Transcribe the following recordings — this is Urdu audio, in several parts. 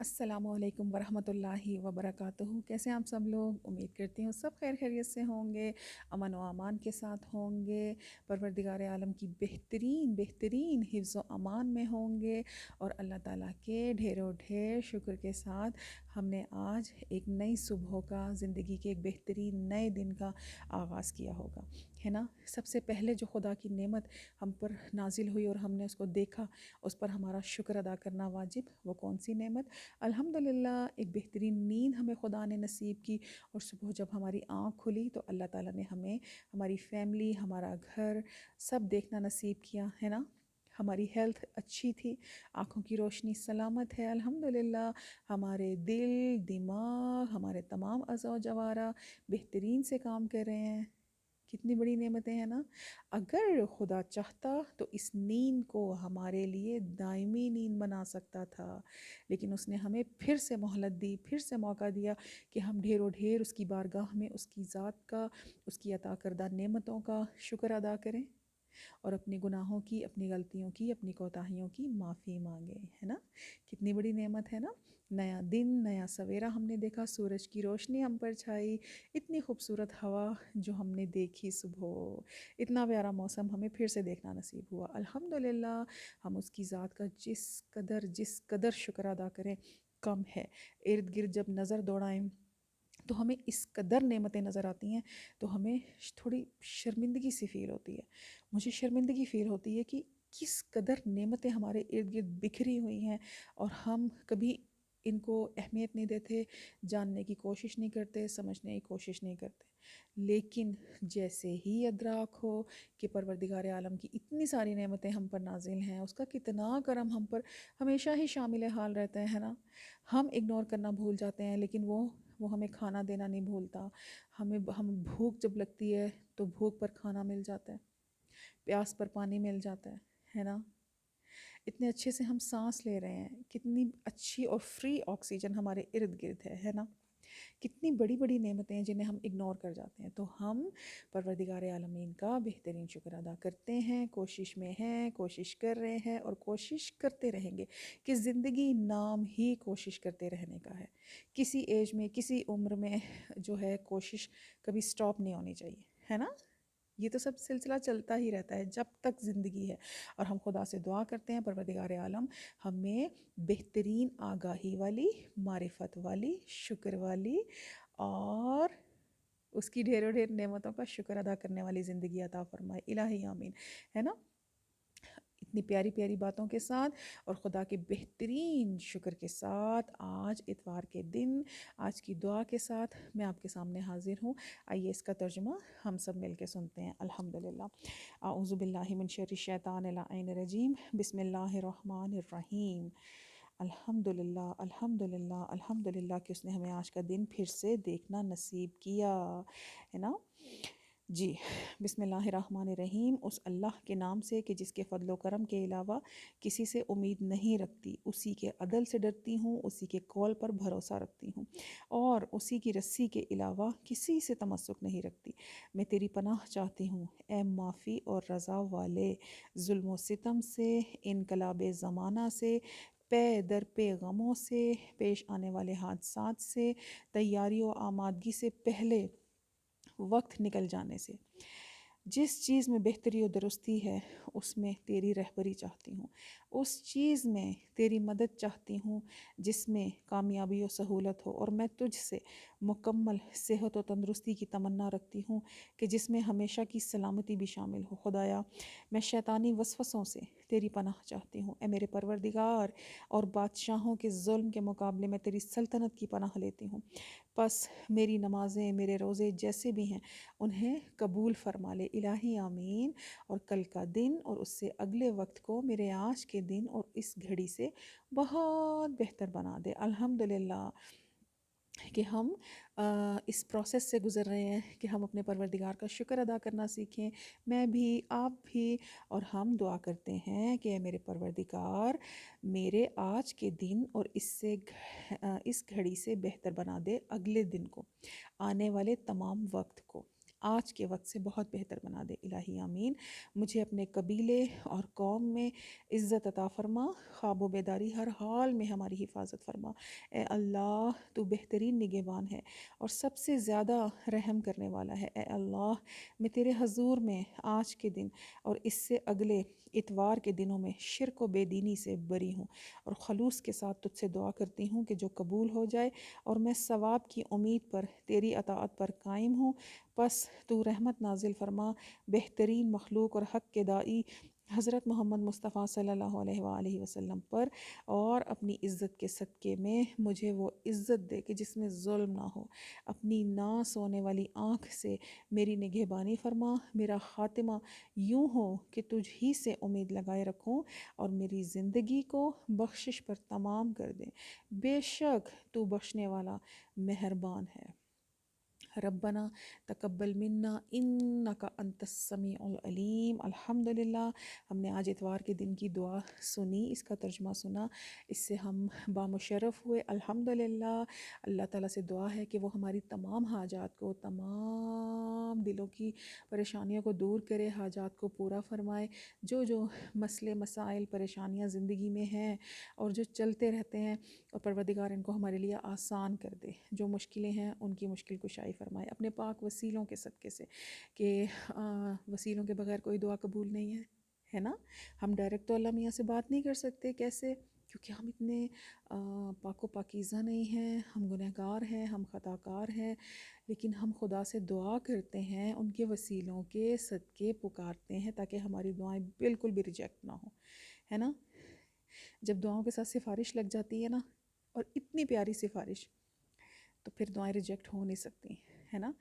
السلام علیکم ورحمۃ اللہ وبرکاتہ۔ کیسے ہیں آپ سب لوگ؟ امید کرتی ہوں سب خیر خیریت سے ہوں گے، امن و امان کے ساتھ ہوں گے، پروردگار عالم کی بہترین حفظ و امان میں ہوں گے، اور اللہ تعالیٰ کے ڈھیروں ڈھیر شکر کے ساتھ ہم نے آج ایک نئی صبح کا، زندگی کے ایک بہترین نئے دن کا آغاز کیا ہوگا، ہے نا۔ سب سے پہلے جو خدا کی نعمت ہم پر نازل ہوئی اور ہم نے اس کو دیکھا، اس پر ہمارا شکر ادا کرنا واجب۔ وہ کون سی نعمت؟ الحمدللہ ایک بہترین نیند ہمیں خدا نے نصیب کی، اور صبح جب ہماری آنکھ کھلی تو اللہ تعالیٰ نے ہمیں، ہماری فیملی، ہمارا گھر سب دیکھنا نصیب کیا، ہے نا۔ ہماری ہیلتھ اچھی تھی، آنکھوں کی روشنی سلامت ہے الحمدللہ، ہمارے دل، دماغ، ہمارے تمام اعضاء و جوارح بہترین سے کام کر رہے ہیں۔ کتنی بڑی نعمتیں ہیں نا۔ اگر خدا چاہتا تو اس نیند کو ہمارے لیے دائمی نیند بنا سکتا تھا، لیکن اس نے ہمیں پھر سے مہلت دی، پھر سے موقع دیا کہ ہم ڈھیر و ڈھیر اس کی بارگاہ میں اس کی ذات کا، اس کی عطا کردہ نعمتوں کا شکر ادا کریں، اور اپنے گناہوں کی، اپنی غلطیوں کی، اپنی کوتاہیوں کی معافی مانگے، ہے نا۔ کتنی بڑی نعمت ہے نا۔ نیا دن، نیا سویرا ہم نے دیکھا، سورج کی روشنی ہم پر چھائی، اتنی خوبصورت ہوا جو ہم نے دیکھی صبح، اتنا پیارا موسم ہمیں پھر سے دیکھنا نصیب ہوا الحمدللہ۔ ہم اس کی ذات کا جس قدر شکر ادا کریں کم ہے۔ ارد گرد جب نظر دوڑائیں تو ہمیں اس قدر نعمتیں نظر آتی ہیں تو ہمیں تھوڑی شرمندگی سی فیل ہوتی ہے۔ مجھے شرمندگی فیل ہوتی ہے کہ کس قدر نعمتیں ہمارے ارد گرد بکھری ہوئی ہیں، اور ہم کبھی ان کو اہمیت نہیں دیتے، جاننے کی کوشش نہیں کرتے، سمجھنے کی کوشش نہیں کرتے۔ لیکن جیسے ہی ادراک ہو کہ پروردگار عالم کی اتنی ساری نعمتیں ہم پر نازل ہیں، اس کا کتنا کرم ہم پر ہمیشہ ہی شامل حال رہتا ہے نا۔ ہم اگنور کرنا بھول جاتے ہیں، لیکن وہ ہمیں کھانا دینا نہیں بھولتا۔ ہم بھوک جب لگتی ہے تو بھوک پر کھانا مل جاتا ہے، پیاس پر پانی مل جاتا ہے نا۔ اتنے اچھے سے ہم سانس لے رہے ہیں، کتنی اچھی اور فری آکسیجن ہمارے ارد گرد ہے نا۔ کتنی بڑی بڑی نعمتیں ہیں جنہیں ہم اگنور کر جاتے ہیں۔ تو ہم پروردگار عالمین کا بہترین شکر ادا کرتے ہیں، کوشش میں ہیں، کوشش کر رہے ہیں، اور کوشش کرتے رہیں گے کہ زندگی نام ہی کوشش کرتے رہنے کا ہے۔ کسی ایج میں، کسی عمر میں جو ہے کوشش کبھی سٹاپ نہیں ہونی چاہیے، ہے نا۔ یہ تو سب سلسلہ چلتا ہی رہتا ہے جب تک زندگی ہے، اور ہم خدا سے دعا کرتے ہیں پروردگار عالم ہمیں بہترین آگاہی والی، معرفت والی، شکر والی، اور اس کی ڈھیر و ڈھیر نعمتوں کا شکر ادا کرنے والی زندگی عطا فرمائے، الہی آمین، ہے نا۔ اتنی پیاری پیاری باتوں کے ساتھ اور خدا کے بہترین شکر کے ساتھ آج اتوار کے دن، آج کی دعا کے ساتھ میں آپ کے سامنے حاضر ہوں۔ آئیے اس کا ترجمہ ہم سب مل کے سنتے ہیں۔ الحمدللہ، اعوذ باللہ من شر الشیطان اللعین الرجیم، بسم اللہ الرحمن الرحیم۔ الحمدللہ الحمدللہ الحمدللہ کہ اس نے ہمیں آج کا دن پھر سے دیکھنا نصیب کیا، ہے نا۔ جی، بسم اللہ الرحمن الرحیم، اس اللہ کے نام سے کہ جس کے فضل و کرم کے علاوہ کسی سے امید نہیں رکھتی، اسی کے عدل سے ڈرتی ہوں، اسی کے قول پر بھروسہ رکھتی ہوں، اور اسی کی رسی کے علاوہ کسی سے تمسک نہیں رکھتی۔ میں تیری پناہ چاہتی ہوں اے معافی اور رضا والے، ظلم و ستم سے، انقلاب زمانہ سے، پے در پے غموں سے، پیش آنے والے حادثات سے، تیاری و آمادگی سے پہلے وقت نکل جانے سے۔ جس چیز میں بہتری و درستی ہے اس میں تیری رہبری چاہتی ہوں، اس چیز میں تیری مدد چاہتی ہوں جس میں کامیابی و سہولت ہو، اور میں تجھ سے مکمل صحت و تندرستی کی تمنا رکھتی ہوں کہ جس میں ہمیشہ کی سلامتی بھی شامل ہو۔ خدایا، میں شیطانی وسوسوں سے تیری پناہ چاہتی ہوں، اے میرے پروردگار، اور بادشاہوں کے ظلم کے مقابلے میں تیری سلطنت کی پناہ لیتی ہوں۔ پس میری نمازیں، میرے روزے جیسے بھی ہیں انہیں قبول فرما لے، الہی آمین، اور کل کا دن اور اس سے اگلے وقت کو میرے آج کے دن اور اس گھڑی سے بہت بہتر بنا دے۔ الحمدللہ کہ ہم اس پروسیس سے گزر رہے ہیں کہ ہم اپنے پروردگار کا شکر ادا کرنا سیکھیں، میں بھی، آپ بھی، اور ہم دعا کرتے ہیں کہ اے میرے پروردگار میرے آج کے دن اور اس گھڑی سے بہتر بنا دے اگلے دن کو، آنے والے تمام وقت کو، آج کے وقت سے بہت بہتر بنا دے الہی آمین۔ مجھے اپنے قبیلے اور قوم میں عزت عطا فرما، خواب و بیداری ہر حال میں ہماری حفاظت فرما۔ اے اللہ تو بہترین نگہبان ہے اور سب سے زیادہ رحم کرنے والا ہے۔ اے اللہ میں تیرے حضور میں آج کے دن اور اس سے اگلے اتوار کے دنوں میں شرک و بے دینی سے بری ہوں اور خلوص کے ساتھ تجھ سے دعا کرتی ہوں کہ جو قبول ہو جائے، اور میں ثواب کی امید پر تیری اطاعت پر قائم ہوں۔ پس تو رحمت نازل فرما بہترین مخلوق اور حق کے داعی حضرت محمد مصطفیٰ صلی اللہ علیہ وآلہ وسلم پر، اور اپنی عزت کے صدقے میں مجھے وہ عزت دے کہ جس میں ظلم نہ ہو۔ اپنی نہ سونے والی آنکھ سے میری نگہبانی فرما، میرا خاتمہ یوں ہو کہ تجھ ہی سے امید لگائے رکھوں، اور میری زندگی کو بخشش پر تمام کر دے۔ بے شک تو بخشنے والا مہربان ہے۔ ربنا تقبل منا انکا انت السمیع العلیم۔ الحمدللہ ہم نے آج اتوار کے دن کی دعا سنی، اس کا ترجمہ سنا، اس سے ہم بامشرف ہوئے الحمدللہ۔ اللہ تعالیٰ سے دعا ہے کہ وہ ہماری تمام حاجات کو، تمام دلوں کی پریشانیوں کو دور کرے، حاجات کو پورا فرمائے۔ جو مسئلے مسائل پریشانیاں زندگی میں ہیں اور جو چلتے رہتے ہیں، اور پروردگار ان کو ہمارے لیے آسان کر دے۔ جو مشکلیں ہیں ان کی مشکل کشائی فرمائے اپنے پاک وسیلوں کے صدقے سے، کہ وسیلوں کے بغیر کوئی دعا قبول نہیں ہے نا۔ ہم ڈائریکٹ تو اللہ میاں سے بات نہیں کر سکتے، کیسے؟ کیونکہ ہم اتنے پاک و پاکیزہ نہیں ہیں، ہم گنہگار ہیں، ہم خطا کار ہیں، لیکن ہم خدا سے دعا کرتے ہیں، ان کے وسیلوں کے صدقے پکارتے ہیں تاکہ ہماری دعائیں بالکل بھی ریجیکٹ نہ ہوں، ہے نا۔ جب دعاؤں کے ساتھ سفارش لگ جاتی ہے نا، اور اتنی پیاری سفارش، تو پھر دعائیں ریجیکٹ ہو نہیں سکتی، ہے نا۔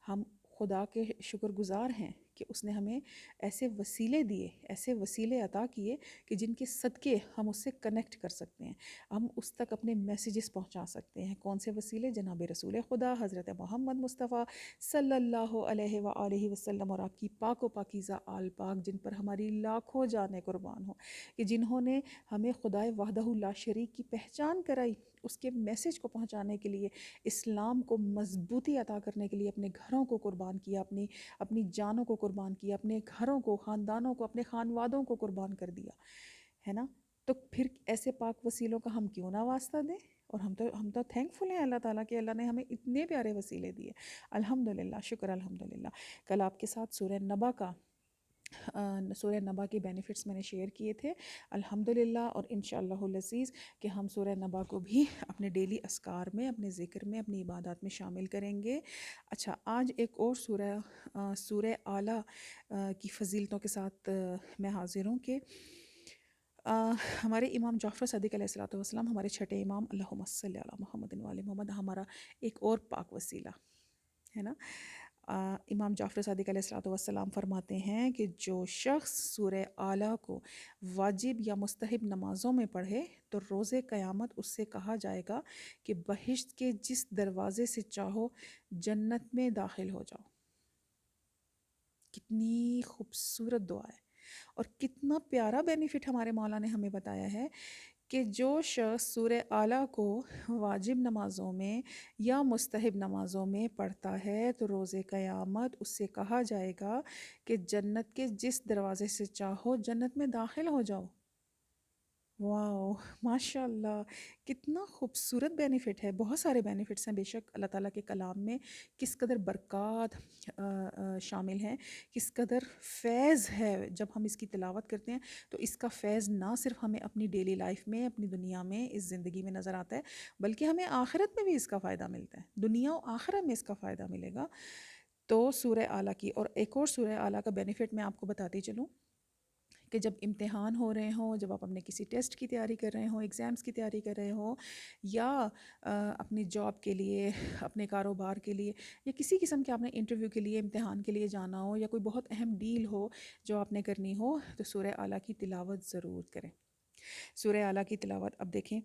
ہم خدا کے شکر گزار ہیں کہ اس نے ہمیں ایسے وسیلے دیے، ایسے وسیلے عطا کیے کہ جن کے صدقے ہم اس سے کنیکٹ کر سکتے ہیں، ہم اس تک اپنے میسیجز پہنچا سکتے ہیں۔ کون سے وسیلے؟ جناب رسول خدا حضرت محمد مصطفیٰ صلی اللہ علیہ وآلہ وسلم، اور آپ کی پاک و پاکیزہ آل پاک، جن پر ہماری لاکھوں جانیں قربان ہوں، کہ جنہوں نے ہمیں خدائے وحدہ لا شریک کی پہچان کرائی، اس کے میسیج کو پہنچانے کے لیے، اسلام کو مضبوطی عطا کرنے کے لیے اپنے گھروں کو قربان کیا، اپنی جانوں کو قربان کیا، اپنے گھروں کو، خاندانوں کو، اپنے خانوادوں کو قربان کر دیا، ہے نا۔ تو پھر ایسے پاک وسیلوں کا ہم کیوں نہ واسطہ دیں؟ اور ہم تو تھینکفل ہیں اللہ تعالیٰ کہ اللہ نے ہمیں اتنے پیارے وسیلے دیے، الحمدللہ، شکر الحمدللہ۔ کل آپ کے ساتھ سورہ نبا کا سورہ نبا کے بینیفٹس میں نے شیئر کیے تھے الحمدللہ، اور انشاءاللہ العزیز کہ ہم سورہ نبا کو بھی اپنے ڈیلی اذکار میں، اپنے ذکر میں، اپنی عبادات میں شامل کریں گے۔ اچھا، آج ایک اور سورہ اعلیٰ کی فضیلتوں کے ساتھ میں حاضر ہوں کہ ہمارے امام جعفر صادق علیہ السلام، ہمارے چھٹے امام، اللہم صلی علی محمد وعلی محمد، ہمارا ایک اور پاک وسیلہ ہے نا۔ امام جعفر صادق علیہ السلام فرماتے ہیں کہ جو شخص سورہ اعلیٰ کو واجب یا مستحب نمازوں میں پڑھے تو روز قیامت اس سے کہا جائے گا کہ بہشت کے جس دروازے سے چاہو جنت میں داخل ہو جاؤ۔ کتنی خوبصورت دعا ہے، اور کتنا پیارا بینیفٹ ہمارے مولا نے ہمیں بتایا ہے کہ جو شخص سورہ اعلیٰ کو واجب نمازوں میں یا مستحب نمازوں میں پڑھتا ہے تو روز قیامت اس سے کہا جائے گا کہ جنت کے جس دروازے سے چاہو جنت میں داخل ہو جاؤ۔ واو، ماشاء اللہ، کتنا خوبصورت بینیفٹ ہے۔ بہت سارے بینیفٹس ہیں، بے شک اللہ تعالیٰ کے کلام میں کس قدر برکات شامل ہیں، کس قدر فیض ہے۔ جب ہم اس کی تلاوت کرتے ہیں تو اس کا فیض نہ صرف ہمیں اپنی ڈیلی لائف میں، اپنی دنیا میں، اس زندگی میں نظر آتا ہے، بلکہ ہمیں آخرت میں بھی اس کا فائدہ ملتا ہے، دنیا و آخرت میں اس کا فائدہ ملے گا۔ تو سورہ اعلیٰ کی، اور ایک اور سورہ اعلیٰ کا بینیفٹ میں آپ کو بتاتی چلوں کہ جب امتحان ہو رہے ہوں، جب آپ اپنے کسی ٹیسٹ کی تیاری کر رہے ہوں، ایگزامز کی تیاری کر رہے ہوں، یا اپنی جاب کے لیے، اپنے کاروبار کے لیے، یا کسی قسم کے آپ نے انٹرویو کے لیے، امتحان کے لیے جانا ہو، یا کوئی بہت اہم ڈیل ہو جو آپ نے کرنی ہو، تو سورہ اعلیٰ کی تلاوت ضرور کریں۔ سورہ اعلیٰ کی تلاوت، اب دیکھیں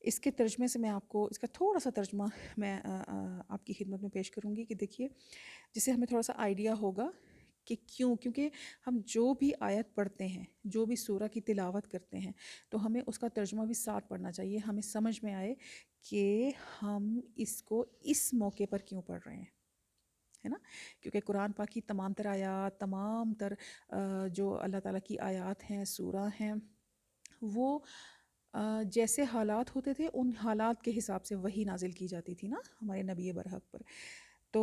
اس کے ترجمے سے میں آپ کو اس کا تھوڑا سا ترجمہ میں آپ کی خدمت میں پیش کروں گی، کہ دیکھیے جس سے ہمیں تھوڑا سا آئیڈیا ہوگا کہ کیونکہ ہم جو بھی آیت پڑھتے ہیں، جو بھی سورہ کی تلاوت کرتے ہیں، تو ہمیں اس کا ترجمہ بھی ساتھ پڑھنا چاہیے، ہمیں سمجھ میں آئے کہ ہم اس کو اس موقع پر کیوں پڑھ رہے ہیں، ہے نا، کیونکہ قرآن پاک کی تمام تر آیات، تمام تر جو اللہ تعالیٰ کی آیات ہیں، سورہ ہیں، وہ جیسے حالات ہوتے تھے ان حالات کے حساب سے وہی نازل کی جاتی تھی نا ہمارے نبی برحق پر. تو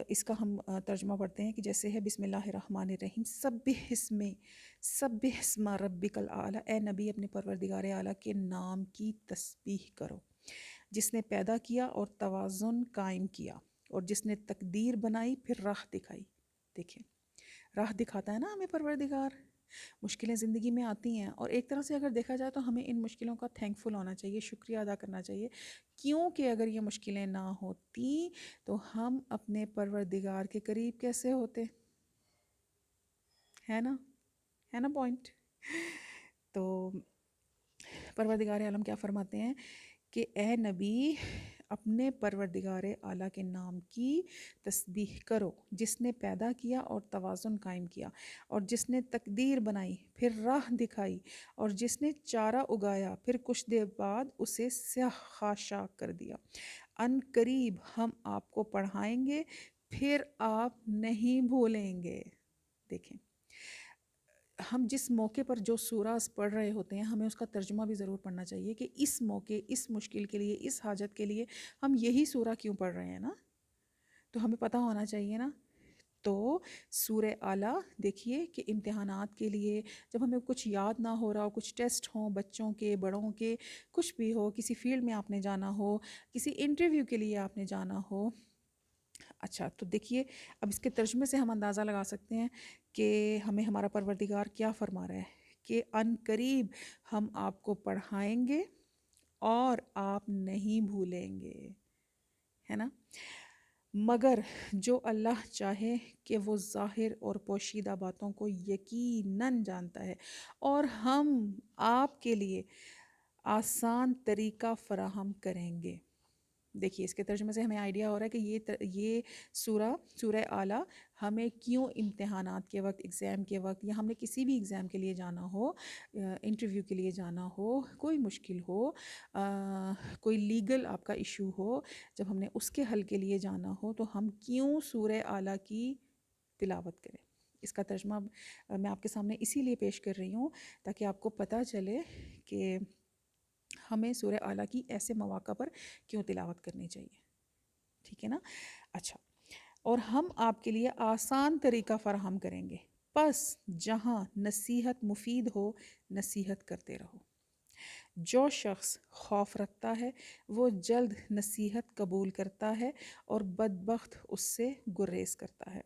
اس کا ہم ترجمہ پڑھتے ہیں کہ جیسے ہے بسم اللہ الرحمن الرحیم، سبح اسم ربک الاعلی، اے نبی اپنے پروردگار اعلیٰ کے نام کی تسبیح کرو، جس نے پیدا کیا اور توازن قائم کیا، اور جس نے تقدیر بنائی پھر راہ دکھائی. دیکھیں راہ دکھاتا ہے نا ہمیں پروردگار. مشکلیں زندگی میں آتی ہیں، اور ایک طرح سے اگر دیکھا جائے تو ہمیں ان مشکلوں کا تھینکفل ہونا چاہیے، شکریہ ادا کرنا چاہیے، کیونکہ اگر یہ مشکلیں نہ ہوتی تو ہم اپنے پروردگار کے قریب کیسے ہوتے، ہے نا پوائنٹ. تو پروردگار عالم کیا فرماتے ہیں کہ اے نبی اپنے پروردگار اعلیٰ کے نام کی تسبیح کرو، جس نے پیدا کیا اور توازن قائم کیا، اور جس نے تقدیر بنائی پھر راہ دکھائی، اور جس نے چارہ اگایا پھر کچھ دیر بعد اسے سیاہ خاشاک کر دیا. ان قریب ہم آپ کو پڑھائیں گے پھر آپ نہیں بھولیں گے. دیکھیں ہم جس موقع پر جو سورہ پڑھ رہے ہوتے ہیں ہمیں اس کا ترجمہ بھی ضرور پڑھنا چاہیے کہ اس موقع، اس مشکل کے لیے، اس حاجت کے لیے ہم یہی سورہ کیوں پڑھ رہے ہیں نا. تو ہمیں پتہ ہونا چاہیے نا. تو سورہ اعلیٰ دیکھیے کہ امتحانات کے لیے جب ہمیں کچھ یاد نہ ہو رہا ہو، کچھ ٹیسٹ ہوں بچوں کے، بڑوں کے، کچھ بھی ہو، کسی فیلڈ میں آپ نے جانا ہو، کسی انٹرویو کے لیے آپ نے جانا ہو. اچھا تو دیکھیے اب اس کے ترجمے سے ہم اندازہ لگا سکتے ہیں کہ ہمیں ہمارا پروردگار کیا فرما رہا ہے کہ ان قریب ہم آپ کو پڑھائیں گے اور آپ نہیں بھولیں گے، ہے نا. مگر جو اللہ چاہے کہ وہ ظاہر اور پوشیدہ باتوں کو یقیناً جانتا ہے، اور ہم آپ کے لیے آسان طریقہ فراہم کریں گے. دیکھیے اس کے ترجمے سے ہمیں آئیڈیا ہو رہا ہے کہ یہ سورہ اعلیٰ ہمیں کیوں امتحانات کے وقت، ایگزام کے وقت، یا ہم نے کسی بھی ایگزام کے لیے جانا ہو، انٹرویو کے لیے جانا ہو، کوئی مشکل ہو، کوئی لیگل آپ کا ایشو ہو، جب ہم نے اس کے حل کے لیے جانا ہو تو ہم کیوں سورہ اعلیٰ کی تلاوت کریں. اس کا ترجمہ میں آپ کے سامنے اسی لیے پیش کر رہی ہوں تاکہ آپ کو پتہ چلے کہ ہمیں سورہ اعلیٰ کی ایسے مواقع پر کیوں تلاوت کرنی چاہیے. ٹھیک ہے نا. اچھا اور ہم آپ کے لیے آسان طریقہ فراہم کریں گے، پس جہاں نصیحت مفید ہو نصیحت کرتے رہو. جو شخص خوف رکھتا ہے وہ جلد نصیحت قبول کرتا ہے اور بدبخت اس سے گریز کرتا ہے.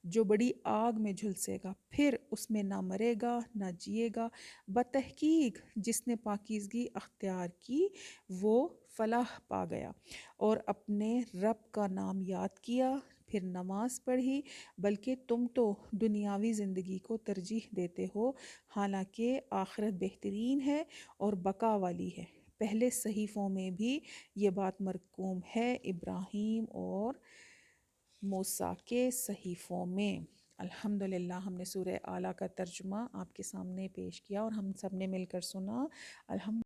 جو بڑی آگ میں جھلسے گا پھر اس میں نہ مرے گا نہ جیے گا. بتحقیق جس نے پاکیزگی اختیار کی وہ فلاح پا گیا اور اپنے رب کا نام یاد کیا، پھر نماز پڑھی. بلکہ تم تو دنیاوی زندگی کو ترجیح دیتے ہو، حالانکہ آخرت بہترین ہے اور بقا والی ہے. پہلے صحیفوں میں بھی یہ بات مرقوم ہے، ابراہیم اور موسیٰ کے صحیفوں میں. الحمدللہ ہم نے سورہ اعلیٰ کا ترجمہ آپ کے سامنے پیش کیا اور ہم سب نے مل کر سنا. الحمد